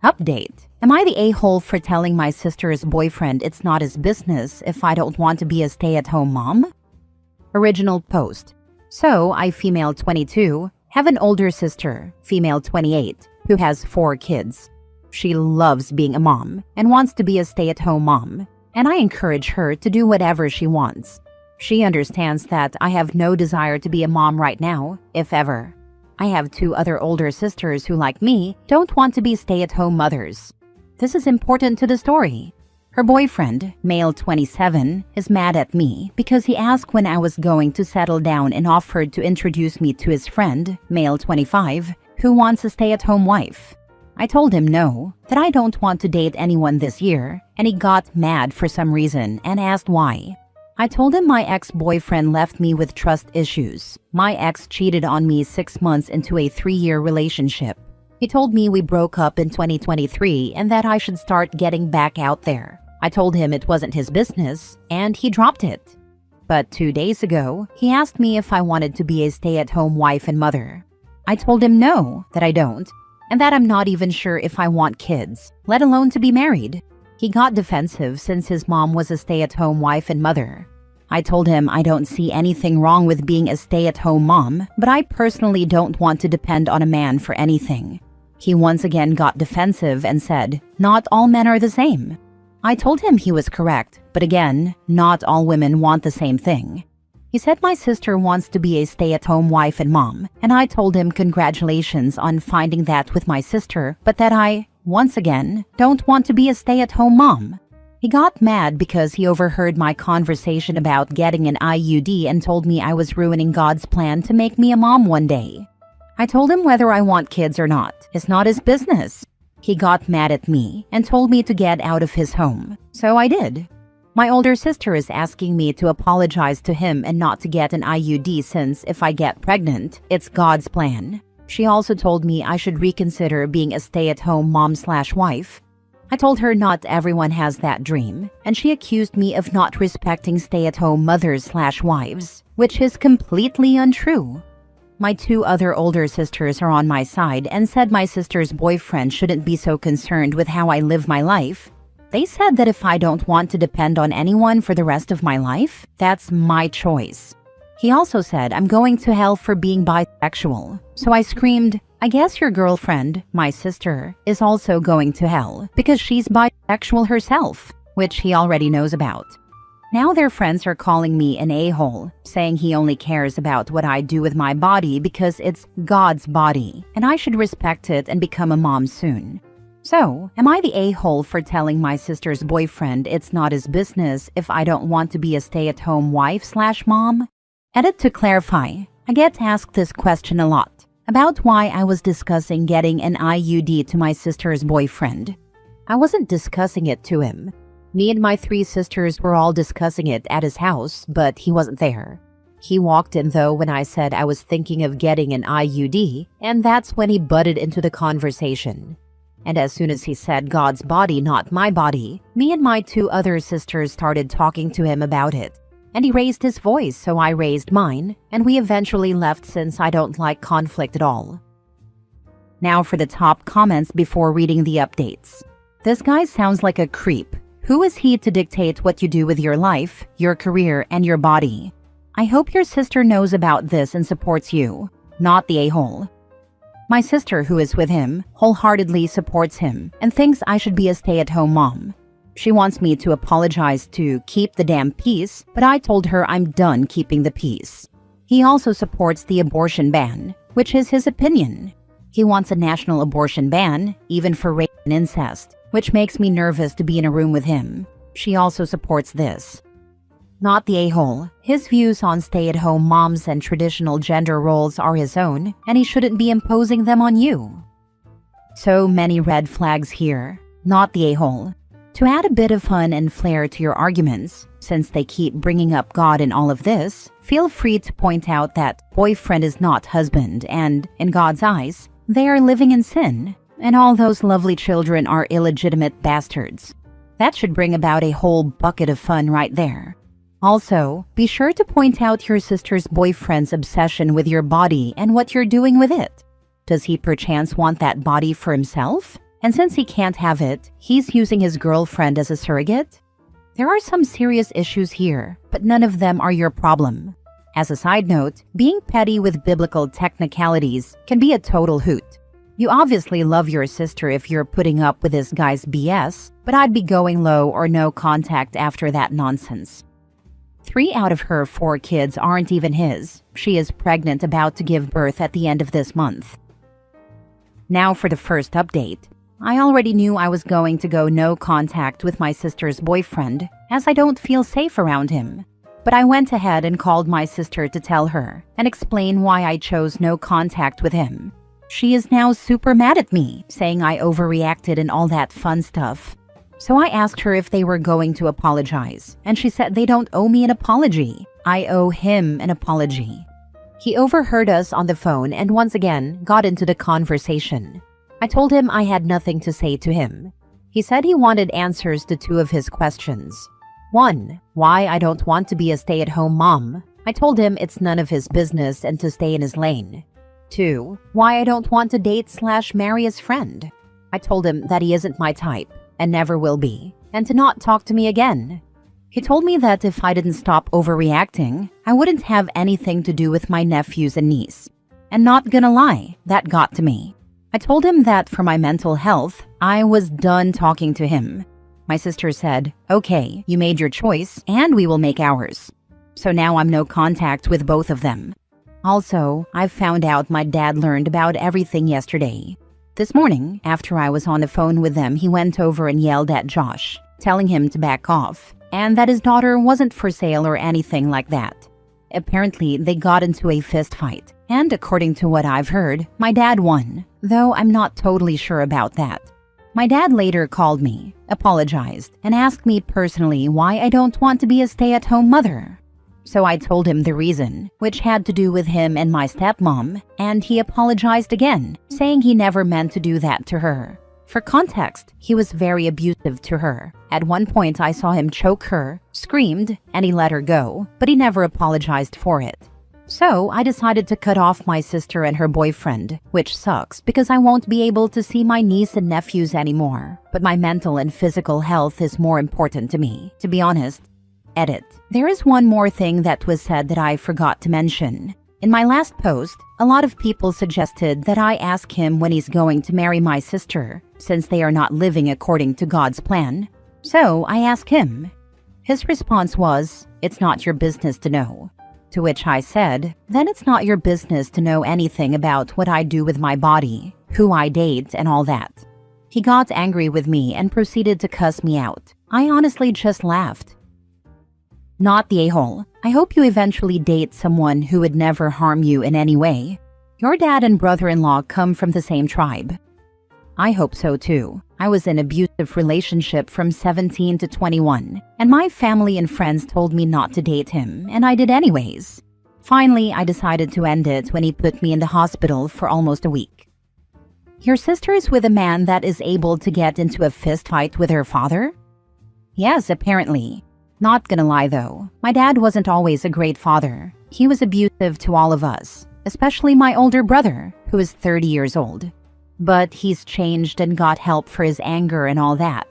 Update. Am I the a-hole for telling my sister's boyfriend it's not his business if I don't want to be a stay-at-home mom? Original post. So, I, female 22, have an older sister, female 28, who has 4 kids. She loves being a mom and wants to be a stay-at-home mom, and I encourage her to do whatever she wants. She understands that I have no desire to be a mom right now, if ever. I have 2 other older sisters who, like me, don't want to be stay-at-home mothers. This is important to the story. Her boyfriend, male 27, is mad at me because he asked when I was going to settle down and offered to introduce me to his friend, male 25, who wants a stay-at-home wife. I told him no, that I don't want to date anyone this year, and he got mad for some reason and asked why. I told him my ex-boyfriend left me with trust issues. My ex cheated on me 6 months into a 3-year relationship. He told me we broke up in 2023 and that I should start getting back out there. I told him it wasn't his business, and he dropped it. But 2 days ago, he asked me if I wanted to be a stay-at-home wife and mother. I told him no, that I don't, and that I'm not even sure if I want kids, let alone to be married. He got defensive since his mom was a stay-at-home wife and mother. I told him I don't see anything wrong with being a stay-at-home mom, but I personally don't want to depend on a man for anything. He once again got defensive and said, "Not all men are the same." I told him he was correct, but again, not all women want the same thing. He said my sister wants to be a stay-at-home wife and mom, and I told him congratulations on finding that with my sister, but that I, once again, don't want to be a stay-at-home mom. He got mad because he overheard my conversation about getting an IUD and told me I was ruining God's plan to make me a mom one day. I told him whether I want kids or not is not his business. He got mad at me and told me to get out of his home, so I did. My older sister is asking me to apologize to him and not to get an IUD since if I get pregnant, it's God's plan. She also told me I should reconsider being a stay-at-home mom/wife. I told her not everyone has that dream, and she accused me of not respecting stay-at-home mothers/wives, which is completely untrue. My 2 other older sisters are on my side and said my sister's boyfriend shouldn't be so concerned with how I live my life. They said that if I don't want to depend on anyone for the rest of my life, that's my choice. He also said I'm going to hell for being bisexual, so I screamed, "I guess your girlfriend, my sister, is also going to hell because she's bisexual herself," which he already knows about. Now their friends are calling me an a-hole, saying he only cares about what I do with my body because it's God's body, and I should respect it and become a mom soon. So, am I the a-hole for telling my sister's boyfriend it's not his business if I don't want to be a stay-at-home wife/mom? Edit to clarify, I get asked this question a lot, about why I was discussing getting an IUD to my sister's boyfriend. I wasn't discussing it to him. Me and my 3 sisters were all discussing it at his house, but he wasn't there. He walked in though when I said I was thinking of getting an IUD, and that's when he butted into the conversation. And as soon as he said God's body, not my body, me and my 2 other sisters started talking to him about it. And he raised his voice, so I raised mine, and we eventually left since I don't like conflict at all. Now for the top comments before reading the updates. This guy sounds like a creep. Who is he to dictate what you do with your life, your career, and your body? I hope your sister knows about this and supports you, not the a-hole. My sister, who is with him, wholeheartedly supports him and thinks I should be a stay-at-home mom. She wants me to apologize to keep the damn peace, but I told her I'm done keeping the peace. He also supports the abortion ban, which is his opinion. He wants a national abortion ban, even for rape and incest, which makes me nervous to be in a room with him. She also supports this. Not the a-hole. His views on stay-at-home moms and traditional gender roles are his own, and he shouldn't be imposing them on you. So many red flags here. Not the a-hole. To add a bit of fun and flair to your arguments, since they keep bringing up God in all of this, feel free to point out that boyfriend is not husband and, in God's eyes, they are living in sin, and all those lovely children are illegitimate bastards. That should bring about a whole bucket of fun right there. Also, be sure to point out your sister's boyfriend's obsession with your body and what you're doing with it. Does he perchance want that body for himself? And since he can't have it, he's using his girlfriend as a surrogate? There are some serious issues here, but none of them are your problem. As a side note, being petty with biblical technicalities can be a total hoot. You obviously love your sister if you're putting up with this guy's BS, but I'd be going low or no contact after that nonsense. 3 out of her 4 kids aren't even his. She is pregnant, about to give birth at the end of this month. Now for the first update. I already knew I was going to go no contact with my sister's boyfriend, as I don't feel safe around him. But I went ahead and called my sister to tell her and explain why I chose no contact with him. She is now super mad at me, saying I overreacted and all that fun stuff. So I asked her if they were going to apologize, and she said they don't owe me an apology. I owe him an apology. He overheard us on the phone and once again got into the conversation. I told him I had nothing to say to him. He said he wanted answers to 2 of his questions. 1. Why I don't want to be a stay-at-home mom. I told him it's none of his business and to stay in his lane. 2. Why I don't want to date/marry his friend. I told him that he isn't my type and never will be, and to not talk to me again. He told me that if I didn't stop overreacting, I wouldn't have anything to do with my nephews and niece. And not gonna lie, that got to me. I told him that for my mental health, I was done talking to him. My sister said, okay, you made your choice and we will make ours. So now I'm no contact with both of them. Also, I've found out my dad learned about everything yesterday. This morning, after I was on the phone with them, he went over and yelled at Josh, telling him to back off, and that his daughter wasn't for sale or anything like that. Apparently, they got into a fist fight, and according to what I've heard, my dad won, though I'm not totally sure about that. My dad later called me, apologized, and asked me personally why I don't want to be a stay-at-home mother. So I told him the reason, which had to do with him and my stepmom, and he apologized again, saying he never meant to do that to her. For context, he was very abusive to her. At one point, I saw him choke her, screamed, and he let her go, but he never apologized for it. So I decided to cut off my sister and her boyfriend, which sucks because I won't be able to see my niece and nephews anymore. But my mental and physical health is more important to me, to be honest. Edit. There is one more thing that was said that I forgot to mention. In my last post, a lot of people suggested that I ask him when he's going to marry my sister, since they are not living according to God's plan. So I asked him. His response was, "It's not your business to know." To which I said, then it's not your business to know anything about what I do with my body, who I date, and all that. He got angry with me and proceeded to cuss me out. I honestly just laughed. Not the a-hole. I hope you eventually date someone who would never harm you in any way. Your dad and brother-in-law come from the same tribe. I hope so too. I was in an abusive relationship from 17 to 21, and my family and friends told me not to date him, and I did anyways. Finally, I decided to end it when he put me in the hospital for almost a week. Your sister is with a man that is able to get into a fist fight with her father? Yes, apparently. Not gonna lie though, my dad wasn't always a great father. He was abusive to all of us, especially my older brother, who is 30 years old. But he's changed and got help for his anger and all that.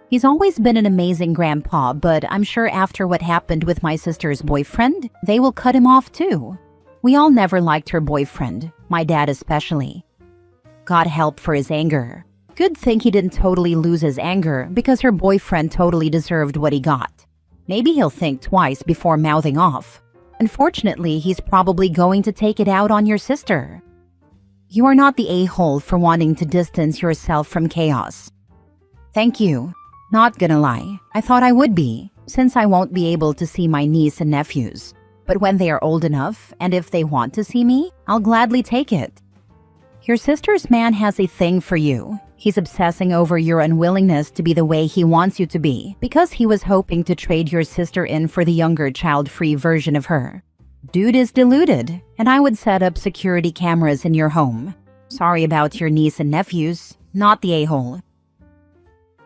He's always been an amazing grandpa, but I'm sure after what happened with my sister's boyfriend, they will cut him off too. We all never liked her boyfriend, my dad especially. Got help for his anger. Good thing he didn't totally lose his anger because her boyfriend totally deserved what he got. Maybe he'll think twice before mouthing off. Unfortunately, he's probably going to take it out on your sister. You are not the a-hole for wanting to distance yourself from chaos. Thank you. Not gonna lie, I thought I would be, since I won't be able to see my niece and nephews. But when they are old enough, and if they want to see me, I'll gladly take it. Your sister's man has a thing for you. He's obsessing over your unwillingness to be the way he wants you to be, because he was hoping to trade your sister in for the younger child-free version of her. Dude is deluded, and I would set up security cameras in your home. Sorry about your niece and nephews, not the a-hole.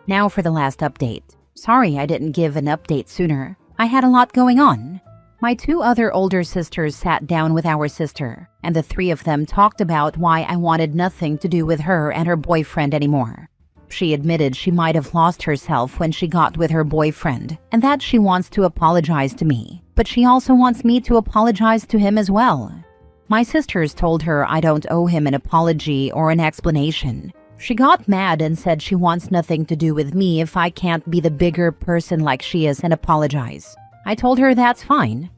Now for the last update. Sorry I didn't give an update sooner. I had a lot going on. My 2 other older sisters sat down with our sister, and the 3 of them talked about why I wanted nothing to do with her and her boyfriend anymore. She admitted she might have lost herself when she got with her boyfriend and that she wants to apologize to me, but she also wants me to apologize to him as well. My sisters told her I don't owe him an apology or an explanation. She got mad and said she wants nothing to do with me if I can't be the bigger person like she is and apologize. I told her that's fine.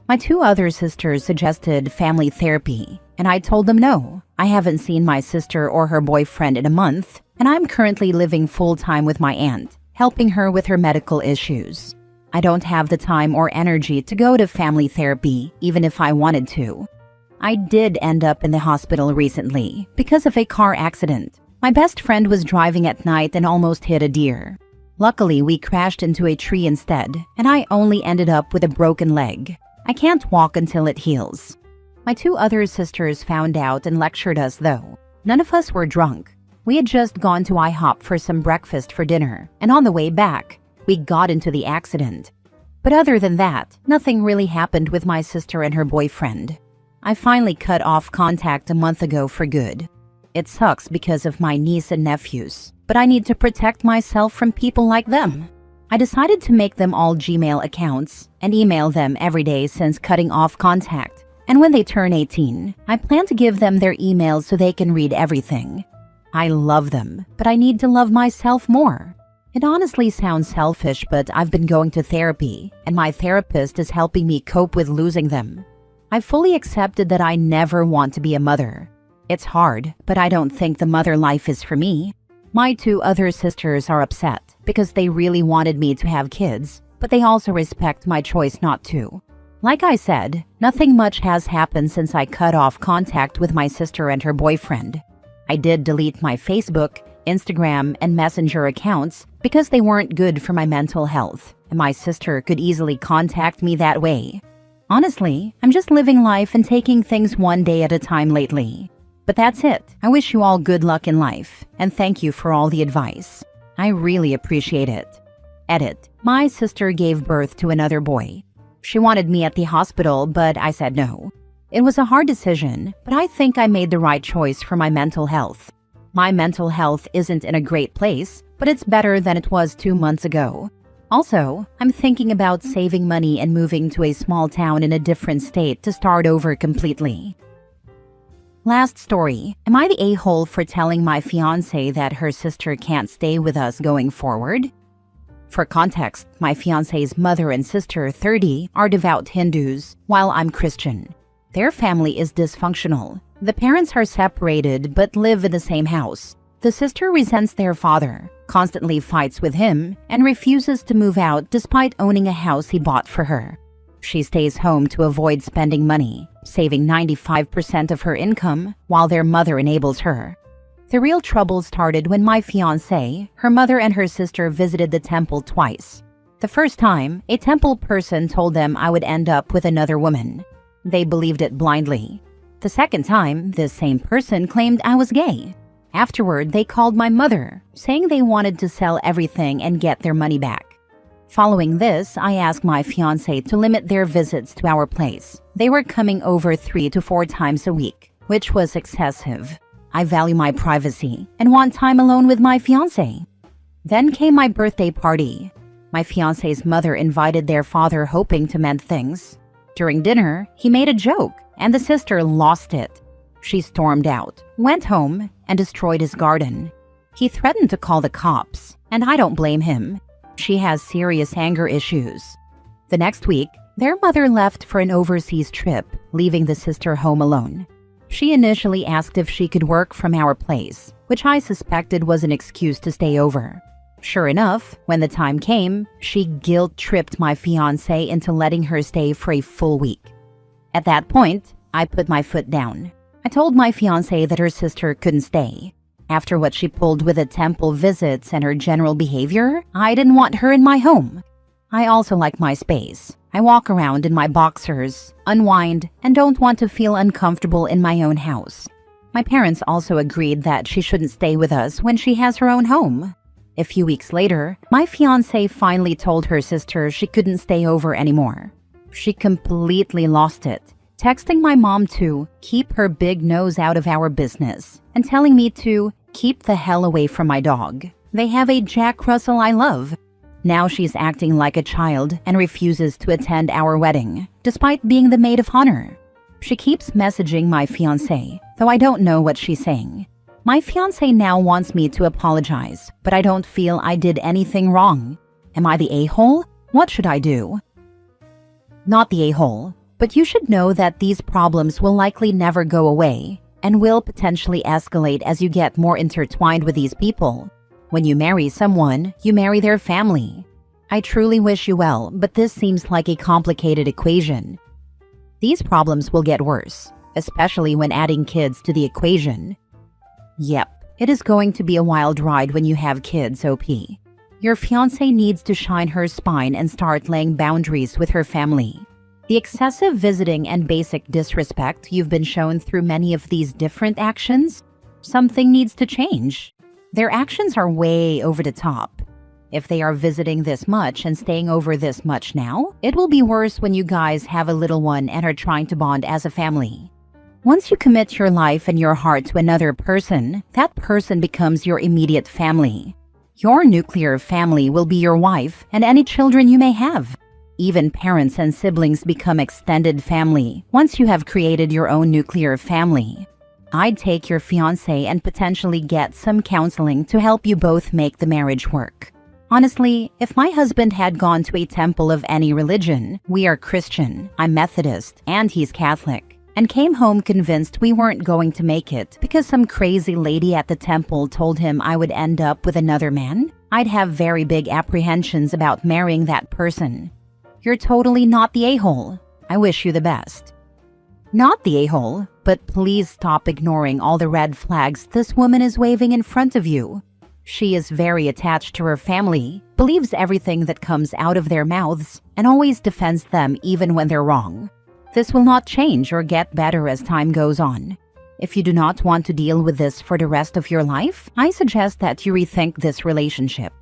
My two other sisters suggested family therapy, and I told them no. I haven't seen my sister or her boyfriend in a month, and I'm currently living full-time with my aunt, helping her with her medical issues. I don't have the time or energy to go to family therapy, even if I wanted to. I did end up in the hospital recently because of a car accident. My best friend was driving at night and almost hit a deer. Luckily, we crashed into a tree instead, and I only ended up with a broken leg. I can't walk until it heals. My two other sisters found out and lectured us though. None of us were drunk. We had just gone to IHOP for some breakfast for dinner, and on the way back, we got into the accident. But other than that, nothing really happened with my sister and her boyfriend. I finally cut off contact a month ago for good. It sucks because of my niece and nephews, but I need to protect myself from people like them. I decided to make them all Gmail accounts and email them every day since cutting off contact. And when they turn 18, I plan to give them their emails so they can read everything. I love them, but I need to love myself more. It honestly sounds selfish, but I've been going to therapy, and my therapist is helping me cope with losing them. I fully accepted that I never want to be a mother. It's hard, but I don't think the mother life is for me. My two other sisters are upset because they really wanted me to have kids, but they also respect my choice not to. Like I said, nothing much has happened since I cut off contact with my sister and her boyfriend. I did delete my Facebook, Instagram, and Messenger accounts because they weren't good for my mental health, and my sister could easily contact me that way. Honestly, I'm just living life and taking things one day at a time lately. But that's it. I wish you all good luck in life, and thank you for all the advice. I really appreciate it. Edit. My sister gave birth to another boy. She wanted me at the hospital, but I said no. It was a hard decision, but I think I made the right choice for my mental health. My mental health isn't in a great place, but it's better than it was 2 months ago. Also, I'm thinking about saving money and moving to a small town in a different state to start over completely. Last story. Am I the a-hole for telling my fiancé that her sister can't stay with us going forward? For context, my fiancé's mother and sister, 30, are devout Hindus, while I'm Christian. Their family is dysfunctional. The parents are separated but live in the same house. The sister resents their father, constantly fights with him, and refuses to move out despite owning a house he bought for her. She stays home to avoid spending money, saving 95% of her income while their mother enables her. The real trouble started when my fiancé, her mother and her sister visited the temple twice. The first time, a temple person told them I would end up with another woman. They believed it blindly. The second time, this same person claimed I was gay. Afterward, they called my mother, saying they wanted to sell everything and get their money back. Following this, I asked my fiancé to limit their visits to our place. They were coming over 3 to 4 times a week, which was excessive. I value my privacy and want time alone with my fiancé. Then came my birthday party. My fiancé's mother invited their father hoping to mend things. During dinner, he made a joke, and the sister lost it. She stormed out, went home, and destroyed his garden. He threatened to call the cops, and I don't blame him. She has serious anger issues. The next week, their mother left for an overseas trip, leaving the sister home alone. She initially asked if she could work from our place, which I suspected was an excuse to stay over. Sure enough, when the time came, she guilt-tripped my fiancé into letting her stay for a full week. At that point, I put my foot down. I told my fiancé that her sister couldn't stay. After what she pulled with the temple visits and her general behavior, I didn't want her in my home. I also like my space. I walk around in my boxers, unwind, and don't want to feel uncomfortable in my own house. My parents also agreed that she shouldn't stay with us when she has her own home. A few weeks later, my fiancé finally told her sister she couldn't stay over anymore. She completely lost it, texting my mom to keep her big nose out of our business and telling me to keep the hell away from my dog. They have a Jack Russell I love. Now she's acting like a child and refuses to attend our wedding, despite being the maid of honor. She keeps messaging my fiancé, though I don't know what she's saying. My fiancé now wants me to apologize, but I don't feel I did anything wrong. Am I the a-hole? What should I do? Not the a-hole, but you should know that these problems will likely never go away and will potentially escalate as you get more intertwined with these people. When you marry someone, you marry their family. I truly wish you well, but this seems like a complicated equation. These problems will get worse, especially when adding kids to the equation. Yep, it is going to be a wild ride when you have kids, OP. Your fiancé needs to shine her spine and start laying boundaries with her family. The excessive visiting and basic disrespect you've been shown through many of these different actions, something needs to change. Their actions are way over the top. If they are visiting this much and staying over this much now, it will be worse when you guys have a little one and are trying to bond as a family. Once you commit your life and your heart to another person, that person becomes your immediate family. Your nuclear family will be your wife and any children you may have. Even parents and siblings become extended family once you have created your own nuclear family. I'd take your fiancé and potentially get some counseling to help you both make the marriage work. Honestly, if my husband had gone to a temple of any religion, we are Christian, I'm Methodist, and he's Catholic, and came home convinced we weren't going to make it because some crazy lady at the temple told him I would end up with another man, I'd have very big apprehensions about marrying that person. You're totally not the a-hole. I wish you the best. Not the a-hole, but please stop ignoring all the red flags this woman is waving in front of you. She is very attached to her family, believes everything that comes out of their mouths, and always defends them even when they're wrong. This will not change or get better as time goes on. If you do not want to deal with this for the rest of your life, I suggest that you rethink this relationship.